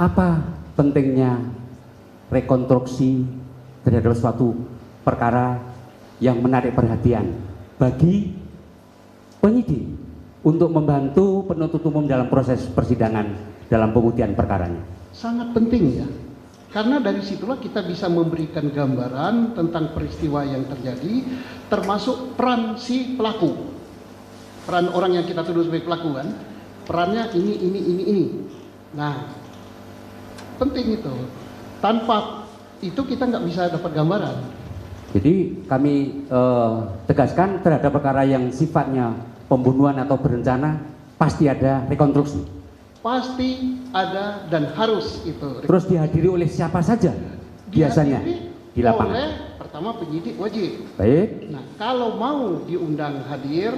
Apa pentingnya rekonstruksi terhadap suatu perkara yang menarik perhatian bagi penyidik untuk membantu penuntut umum dalam proses persidangan dalam pembuktian perkaranya? Sangat penting ya, karena dari situlah kita bisa memberikan gambaran tentang peristiwa yang terjadi, termasuk peran si pelaku, peran orang yang kita tuduh sebagai pelaku kan, perannya ini. Nah, penting itu. Tanpa itu kita nggak bisa dapat gambaran. Jadi kami tegaskan terhadap perkara yang sifatnya pembunuhan atau berencana pasti ada rekonstruksi. Pasti ada dan harus itu. Terus dihadiri oleh siapa saja biasanya di lapangan? Oleh pertama penyidik wajib. Baik. Nah, kalau mau diundang hadir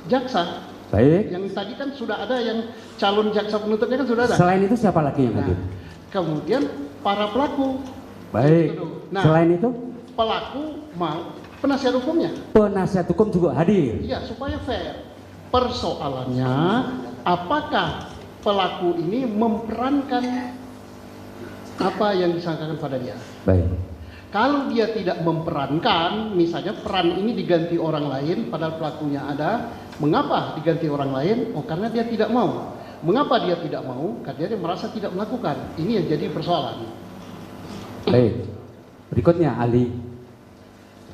jaksa. Baik. Yang tadi kan sudah ada yang calon jaksa penuntutnya kan sudah ada. Selain itu siapa lagi yang hadir? Kemudian para pelaku. Baik. Nah, selain itu pelaku mau penasihat hukumnya. Penasihat hukum juga hadir. Iya, supaya fair. Persoalannya apakah pelaku ini memperankan apa yang disangkakan pada dia. Baik. Kalau dia tidak memperankan, misalnya peran ini diganti orang lain, padahal pelakunya ada, mengapa diganti orang lain? Oh, karena dia tidak mau. Mengapa dia tidak mau? Karena dia merasa tidak melakukan. Ini yang jadi persoalan. Baik. Berikutnya, Ali.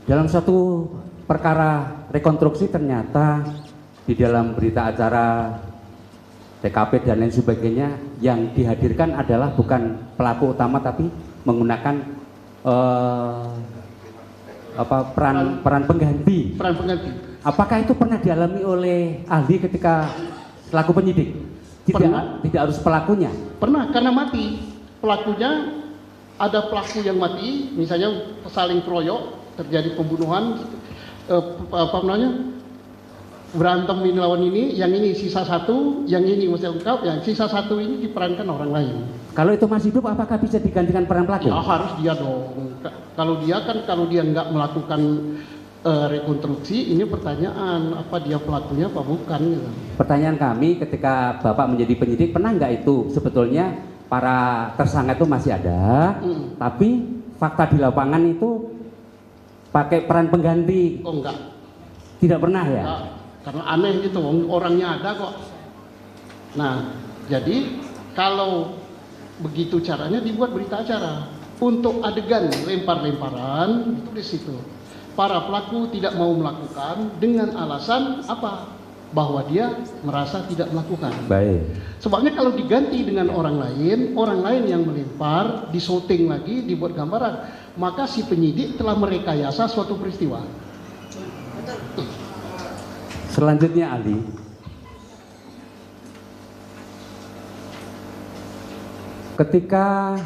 Dalam suatu perkara rekonstruksi ternyata di dalam berita acara TKP dan lain sebagainya yang dihadirkan adalah bukan pelaku utama tapi menggunakan peran pengganti. Peran pengganti. Apakah itu pernah dialami oleh ahli ketika selaku penyidik? Tidak harus pelakunya. Pernah, karena mati. Pelakunya ada pelaku yang mati, misalnya saling keroyok, terjadi pembunuhan, berantem ini lawan ini, yang ini sisa satu, yang ini mesti lengkap, yang sisa satu ini diperankan orang lain. Kalau itu masih hidup, apakah bisa digantikan peran pelaku? Ya harus dia dong. Kalau dia nggak melakukan rekonstruksi, ini pertanyaan apa dia pelakunya apa bukan gitu. Pertanyaan kami ketika Bapak menjadi penyidik, pernah nggak itu sebetulnya para tersangka itu masih ada, tapi fakta di lapangan itu pakai peran pengganti? Oh enggak. Tidak pernah ya? Enggak. Karena aneh gitu, orangnya ada kok. Nah, jadi kalau begitu caranya dibuat berita acara. Untuk adegan lempar-lemparan, itu di situ. Para pelaku tidak mau melakukan dengan alasan apa? Bahwa dia merasa tidak melakukan. Baik. Sebabnya kalau diganti dengan orang lain yang melempar, disyuting lagi, dibuat gambaran, maka si penyidik telah merekayasa suatu peristiwa. Selanjutnya Ali, ketika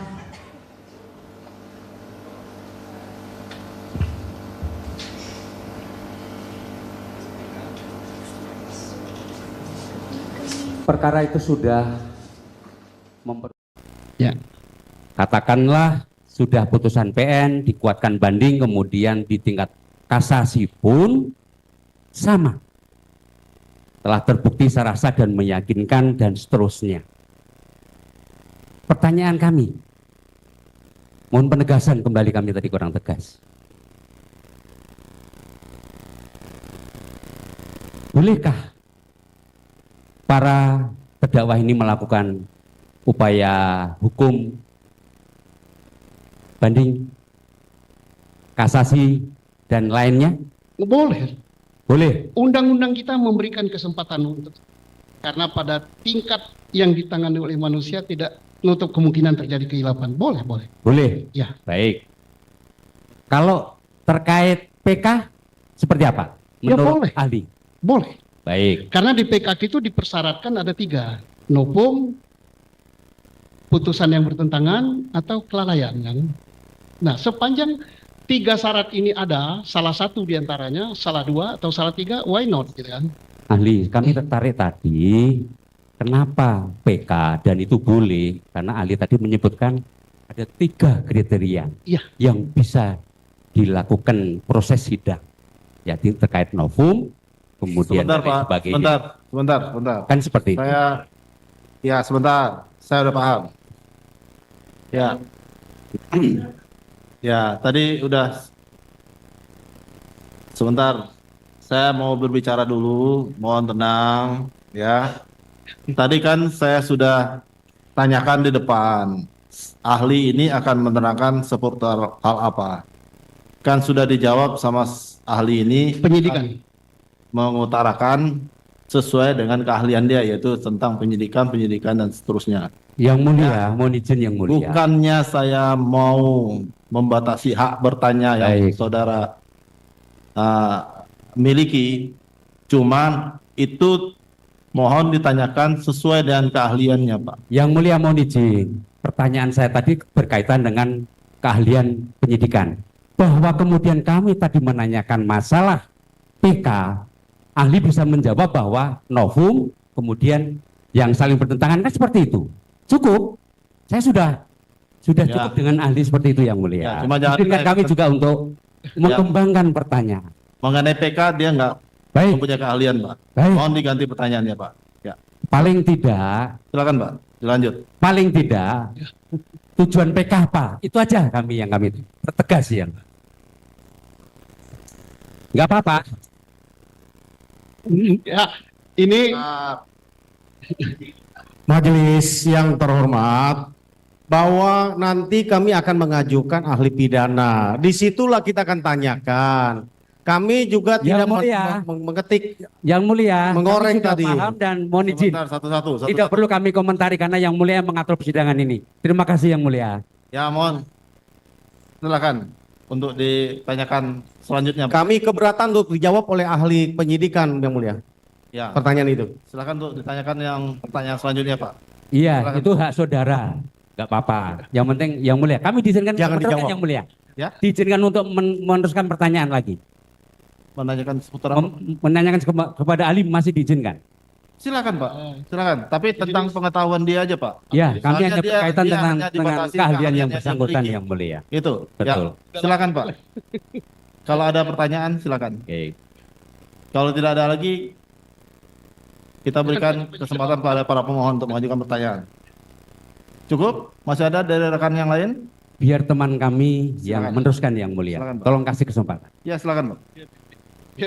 perkara itu sudah katakanlah sudah putusan PN, dikuatkan banding, kemudian di tingkat kasasi pun sama, telah terbukti secara sah dan meyakinkan dan seterusnya. Pertanyaan kami, mohon penegasan kembali, kami tadi kurang tegas. Bolehkah para terdakwa ini melakukan upaya hukum banding, kasasi, dan lainnya? Boleh. Boleh. Undang-undang kita memberikan kesempatan untuk, karena pada tingkat yang ditangani oleh manusia tidak menutup kemungkinan terjadi kehilapan. Boleh. Boleh. Ya. Baik. Kalau terkait PK seperti apa? Ya, Menurut boleh. ahli. Boleh. Baik. Karena di PKK itu dipersyaratkan ada 3. Novum, putusan yang bertentangan, atau kelalaian. Kan? Nah, sepanjang 3 syarat ini ada, salah satu diantaranya, salah 2 atau salah 3, why not? Gitu kan? Ahli, kami tertarik tadi, kenapa PK dan itu boleh? Karena ahli tadi menyebutkan ada 3 kriteria Iya. yang bisa dilakukan proses sidang. Jadi terkait novum, kemudian Sebentar, dan Pak. sebagainya. Sebentar. Kan seperti itu. Ya sebentar. Saya udah paham. Ya. Ya, tadi udah sebentar. Saya mau berbicara dulu, mohon tenang ya. Tadi kan saya sudah tanyakan di depan. Ahli ini akan menerangkan seputar hal apa? Kan sudah dijawab sama ahli ini Penyidikan. mengutarakan sesuai dengan keahlian dia, yaitu tentang penyidikan dan seterusnya. Yang mulia, mohon izin yang mulia. Bukannya saya mau membatasi hak bertanya yang Baik. saudara miliki, cuman itu mohon ditanyakan sesuai dengan keahliannya, Pak. Yang mulia mohon izin. Pertanyaan saya tadi berkaitan dengan keahlian penyidikan. Bahwa kemudian kami tadi menanyakan masalah PK, ahli bisa menjawab bahwa novum, kemudian yang saling bertentangan kan seperti itu. Cukup. Saya sudah Ya. cukup dengan ahli seperti itu yang mulia. Ya, cuma jangan Izinkan kami juga untuk mengembangkan pertanyaan. Mengenai PK dia nggak Baik, mempunyai keahlian, Pak. baik. Mohon diganti pertanyaannya, Pak. Ya, Paling tidak, silakan, Pak. Dilanjut. paling tidak tujuan PK apa? Itu aja kami tegas ya. Nggak apa-apa. Ya, ini Majelis yang terhormat, bahwa nanti kami akan mengajukan ahli pidana. Disitulah kita akan tanyakan. Kami juga Yang tidak mulia. mengetik. Yang mulia, Mengoreng kami sudah tadi. paham dan mohon izin. Sebentar, satu-satu. Tidak perlu kami komentari karena yang mulia yang mengatur persidangan ini. Terima kasih yang mulia. Ya, mohon. Silakan untuk ditanyakan selanjutnya, Pak. Kami keberatan untuk dijawab oleh ahli penyidikan yang mulia. Ya, Pertanyaan itu. silakan untuk ditanyakan yang pertanyaan selanjutnya, Pak. Iya, Silakan. itu hak saudara. Nggak apa-apa. Yang penting yang mulia. Kami diizinkan Jangan meneruskan dijawab. yang mulia. Ya, Diizinkan untuk meneruskan pertanyaan lagi. menanyakan seputar apa? Menanyakan kepada ahli masih diizinkan. Silakan, Pak. Silakan. Tapi tentang pengetahuan dia aja, Pak. Ya, kami Soalnya hanya dia- berkaitan dia dengan hanya dibatasi keahlian yang dia bersangkutan miliki. yang mulia. Itu. Betul. Ya, silakan, Pak. Kalau ada pertanyaan, silakan. Oke. Kalau tidak ada lagi, kita berikan kesempatan pada para pemohon untuk mengajukan pertanyaan. Cukup? Masih ada dari rekan yang lain? Biar teman kami yang Silakan. meneruskan yang mulia. Silakan, Pak. Tolong kasih kesempatan. Ya, silakan, Pak.